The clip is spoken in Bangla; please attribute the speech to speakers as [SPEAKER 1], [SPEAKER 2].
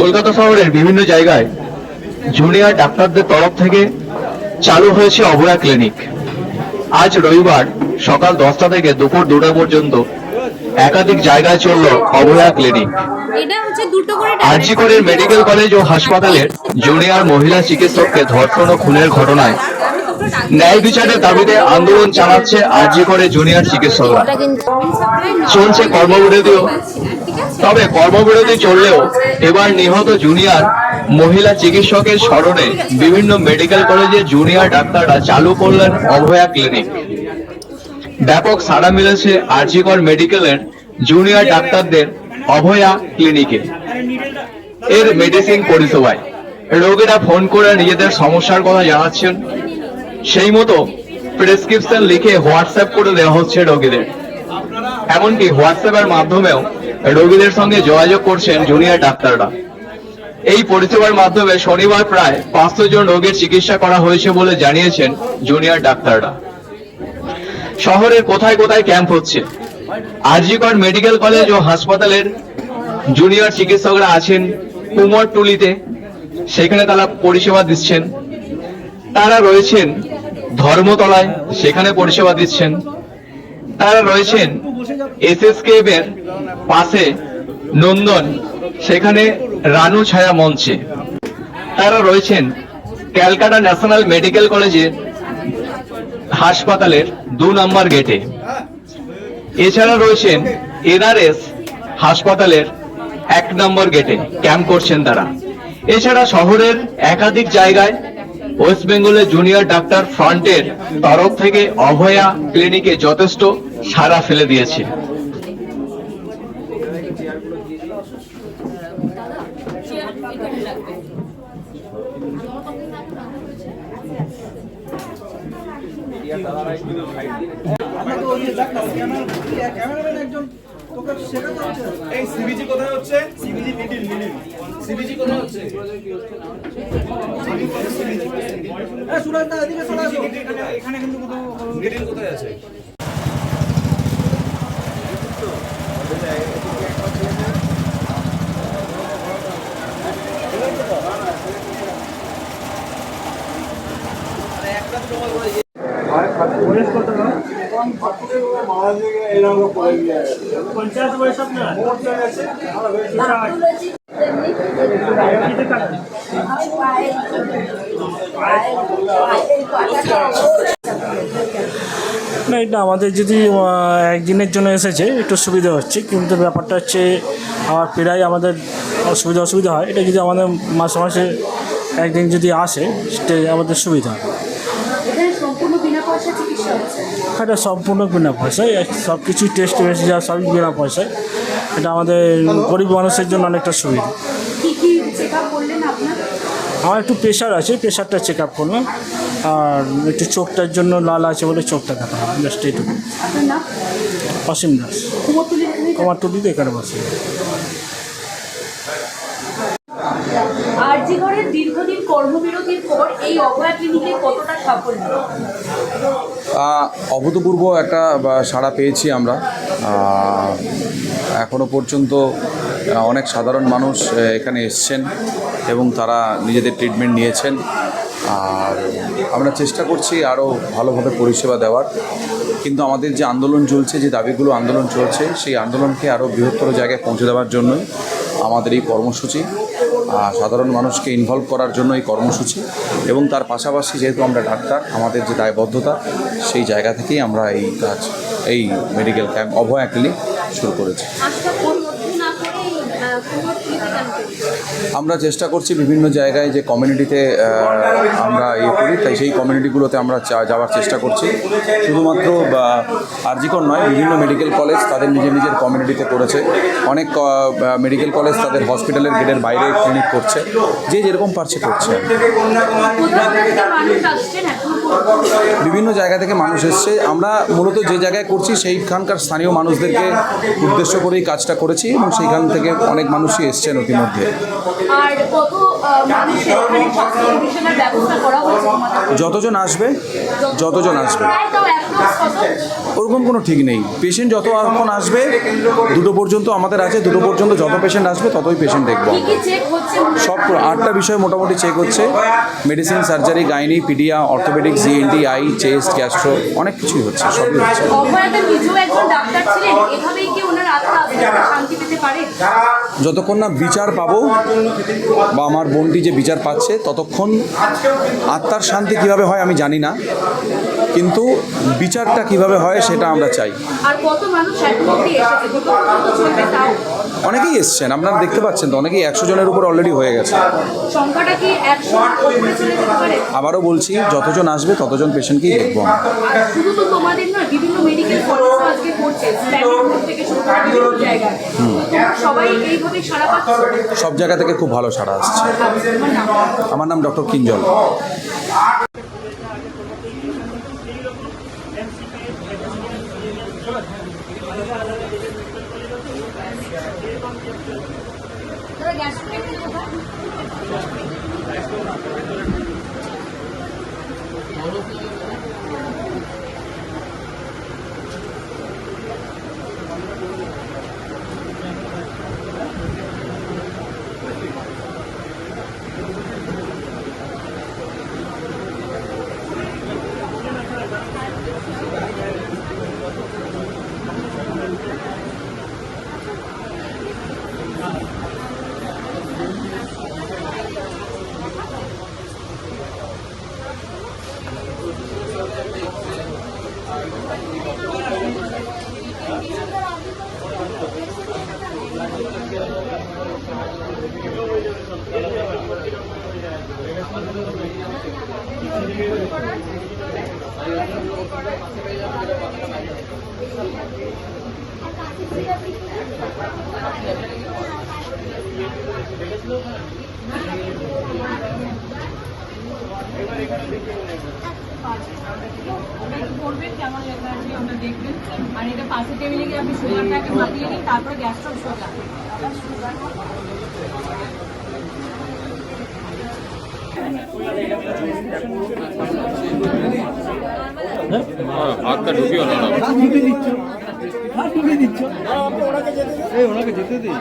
[SPEAKER 1] কলকাতা শহরের বিভিন্ন জায়গায় জুনিয়র ডাক্তারদের তরফ থেকে চালু হয়েছে অভয়া ক্লিনিক। আজ রবিবার সকাল 10টা থেকে দুপুর 2টা পর্যন্ত একাধিক জায়গায় চলল অভয়া ক্লিনিক। আরজি করের মেডিকেল কলেজ ও হাসপাতালের জুনিয়র মহিলা চিকিৎসককে ধর্ষণ ও খুনের ঘটনায় ন্যায় বিচারের দাবিতে আন্দোলন চালাচ্ছে আরজি করে জুনিয়র চিকিৎসকরা। চলছে কর্মবিরতিও। তবে কর্মবিরতি চললেও এবার নিহত জুনিয়র মহিলা চিকিৎসকের স্মরণে বিভিন্ন মেডিকেল কলেজের জুনিয়র ডাক্তাররা চালু করলেন অভয়া ক্লিনিক। ব্যাপক সাড়া মিলেছে আরজি কর মেডিকেলের জুনিয়র ডাক্তারদের অভয়া ক্লিনিকে এর মেডিসিন পরিষেবায়। রোগীরা ফোন করে নিজেদের সমস্যার কথা জানাচ্ছেন, সেই মতো প্রেসক্রিপশন লিখে হোয়াটসঅ্যাপ করে দেওয়া হচ্ছে রোগীদের। এমনকি হোয়াটসঅ্যাপের মাধ্যমেও রোগীদের সঙ্গে যোগাযোগ করছেন জুনিয়র ডাক্তাররা। এই পরিষেবার মাধ্যমে শনিবার প্রায় 500 জন রোগীর চিকিৎসা করা হয়েছে বলে জানিয়েছেন জুনিয়র ডাক্তাররা। শহরের কোথায় কোথায় ক্যাম্প হচ্ছে। আরজি কর মেডিকেল কলেজ ও হাসপাতালের জুনিয়র চিকিৎসকরা আছেন কুমোরটুলিতে, সেখানে তারা পরিষেবা দিচ্ছেন। তারা রয়েছেন ধর্মতলায়, সেখানে পরিষেবা দিচ্ছেন। তারা রয়েছেন এসএসকেএফ এর পাশে নন্দন, সেখানে রানু ছায়া মঞ্চে। তারা রয়েছেন ক্যালকাটা ন্যাশনাল মেডিকেল কলেজের হাসপাতালের 2 নম্বর গেটে। এছাড়া রয়েছেন এনআরএস হাসপাতালের 1 নম্বর গেটে ক্যাম্প করছেন তারা। এছাড়া শহরের একাধিক জায়গায় ওয়েস্ট বেঙ্গলের জুনিয়র ডাক্তার ফ্রন্টের তরফ থেকে অভয়া ক্লিনিকে যথেষ্ট সাড়া ফেলে দিয়েছে।
[SPEAKER 2] এই সিবিজি কোথায় হচ্ছে? সিবিজি মিডিল সিবিজি কোথায় হচ্ছে? এই সুরাজ দা এদিকে চলে আসো। এখানে কিন্তু কোথাও মিডিল কোথায় আছে? একটা তো তোমার করে ওরেস করতে না पंचायत वैसा
[SPEAKER 3] না, এটা আমাদের যদি একদিনের জন্য এসেছে একটু সুবিধা হচ্ছে, কিন্তু ব্যাপারটা হচ্ছে আমার প্রায় আমাদের অসুবিধা হয়। এটা যদি আমাদের মাসে মাসে একদিন যদি আসে সেটা আমাদের সুবিধা হয়। এটা সম্পূর্ণ বিনা পয়সায়, সব কিছুই টেস্ট বেশি যা সবই বিনা পয়সায়। এটা আমাদের গরিব মানুষের জন্য অনেকটা সুবিধা। আমার একটু প্রেশার আছে, প্রেশারটা চেক আপ করলাম, আর একটু চোখটার জন্য লাল আছে বলে চোখটা দেখালাম, জাস্ট এইটুকু। অসীম দাস, কুমারটুলিতে এখানে বসে।
[SPEAKER 4] আরজি করের দীর্ঘদিন কর্মবিরতির পর এই অভয়া ক্লিনিকে কতটা সাফল্য?
[SPEAKER 5] অভূতপূর্ব একটা সাড়া পেয়েছি আমরা। এখনও পর্যন্ত অনেক সাধারণ মানুষ এখানে এসছেন এবং তারা নিজেদের ট্রিটমেন্ট নিয়েছেন। আর আমরা চেষ্টা করছি আরও ভালোভাবে পরিষেবা দেওয়ার, কিন্তু আমাদের যে আন্দোলন চলছে, যে দাবিগুলো আন্দোলন চলছে, সেই আন্দোলনকে আরও বৃহত্তর জায়গায় পৌঁছে দেওয়ার জন্যই আমাদের এই কর্মসূচি। সাধারণ মানুষকে ইনভলভ করার জন্য এই কর্মসূচি, এবং তার পাশাপাশি যেহেতু আমরা ডাক্তার, আমাদের যে দায়বদ্ধতা, সেই জায়গা থেকেই আমরা এই কাজ, এই মেডিকেল ক্যাম্প অভয়া ক্লিনিক শুরু করেছি। আমরা চেষ্টা করছি বিভিন্ন জায়গায় যে কমিউনিটিতে আমরা করি, তাই সেই কমিউনিটিগুলোতে আমরা যাওয়ার চেষ্টা করছি। শুধুমাত্র আরজি কর নয়, বিভিন্ন মেডিকেল কলেজ তাদের নিজের কমিউনিটিতে করেছে। অনেক মেডিকেল কলেজ তাদের হসপিটালের গেটের বাইরে ক্লিনিক করছে, যে যেরকম পারছে করছে। বিভিন্ন জায়গা থেকে মানুষ এসছে। আমরা মূলত যে জায়গায় করছি সেইখানকার স্থানীয় মানুষদেরকে উদ্দেশ্য করেই কাজটা করেছি, এবং সেইখান থেকে অনেক মানুষই এসছেন ইতিমধ্যে। যতজন আসবে ওরকম কোনো ঠিক নেই। পেশেন্ট যতক্ষণ আসবে 2টো পর্যন্ত আমাদের আছে, 2টো পর্যন্ত যত পেশেন্ট আসবে ততই পেশেন্ট দেখবো।
[SPEAKER 4] কি কি চেক হচ্ছে?
[SPEAKER 5] সব 8টা বিষয় মোটামুটি চেক হচ্ছে, medicine, surgery, gynae, paedia, orthopaedics, ENT, eye, chest, gastro, অনেক কিছুই হচ্ছে, সবই হচ্ছে।
[SPEAKER 4] অভয়াদা নিজেও একজন ডাক্তার ছিলেন, এভাবেই কি ওনার আত্মা শান্তি পেতে পারে?
[SPEAKER 5] যতক্ষণ না বিচার পাবো বা আমার বোনটি যে বিচার পাচ্ছে ততক্ষণ আত্মার শান্তি কিভাবে হয় আমি জানি না, কিন্তু বিচারটা কিভাবে হয় সেটা আমরা চাই।
[SPEAKER 4] আর কত মানুষ এখন অবধি এসেছে? দুটো পর্যন্ত চলবে তাও?
[SPEAKER 5] অনেকেই এসছেন, আপনারা দেখতে পাচ্ছেন তো, অনেকেই 100 জনের উপর অলরেডি হয়ে গেছে।
[SPEAKER 4] সংখ্যাটা কি 100 উপরে চলে যেতে পারে?
[SPEAKER 5] আবারও বলছি, যতজন আসবে ততজন পেশেন্টকেই দেখবো আমরা।
[SPEAKER 4] আর শুধু তো তোমাদের নয়, বিভিন্ন মেডিকেল কলেজ আজকে করছে, স্ট্যান্ডিং থেকে শুরু করে বিভিন্ন জায়গায়। তোমরা সবাই এইভাবে সারা পাচ্ছ?
[SPEAKER 5] সব জায়গা থেকে খুব ভালো সাড়া আসছে।
[SPEAKER 4] তোমার নাম?
[SPEAKER 5] আমার নাম ডক্টর কিঞ্জল।
[SPEAKER 4] তোরা গ্যাস্ট্রিক কোথায়?
[SPEAKER 6] করবেন কেমন লেখা আছে ওটা দেখবেন, আর এটা পাশে টেবিলে গিয়ে আপনি সুগারটাকে মাপিয়ে নিন, তারপরে গ্যাসটা সোজা।
[SPEAKER 7] হাতটা ঢুকিও না।
[SPEAKER 2] ওনাকে যেতে দিই।